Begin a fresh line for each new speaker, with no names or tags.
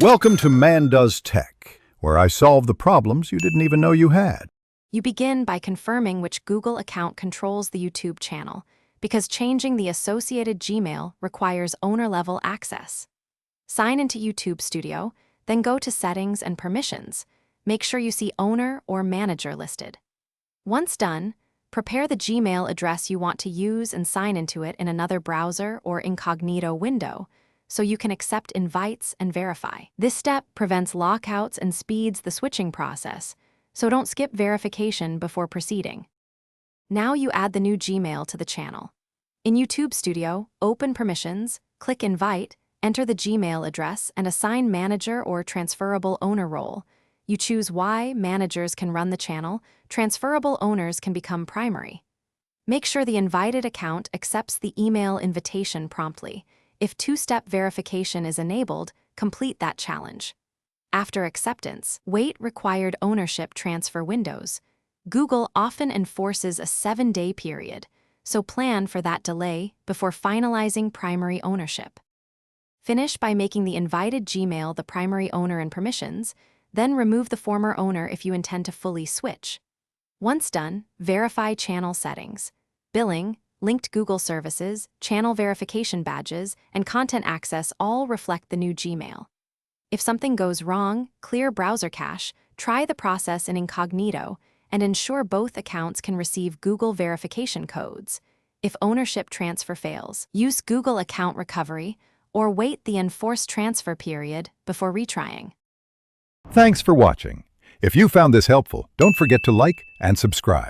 Welcome to Man Does Tech, where I solve the problems you didn't even know you had.
You begin by confirming which Google account controls the YouTube channel, because changing the associated Gmail requires owner-level access. Sign into YouTube Studio, then go to Settings and Permissions. Make sure you see Owner or Manager listed. Once done, prepare the Gmail address you want to use and sign into it in another browser or incognito window, so you can accept invites and verify. This step prevents lockouts and speeds the switching process, so don't skip verification before proceeding. Now you add the new Gmail to the channel. In YouTube Studio, open Permissions, click Invite, enter the Gmail address, and assign Manager or Transferable Owner role. You choose why managers can run the channel, transferable owners can become primary. Make sure the invited account accepts the email invitation promptly. If two-step verification is enabled, complete that challenge. After acceptance, wait required ownership transfer windows. Google often enforces a 7-day period, so plan for that delay before finalizing primary ownership. Finish by making the invited Gmail the primary owner and permissions, then remove the former owner if you intend to fully switch. Once done, verify channel settings. Billing, linked Google services, channel verification badges, and content access all reflect the new Gmail. If something goes wrong, clear browser cache, try the process in incognito, and ensure both accounts can receive Google verification codes. If ownership transfer fails, use Google Account Recovery or wait the enforced transfer period before retrying.
Thanks for watching. If you found this helpful, don't forget to like and subscribe.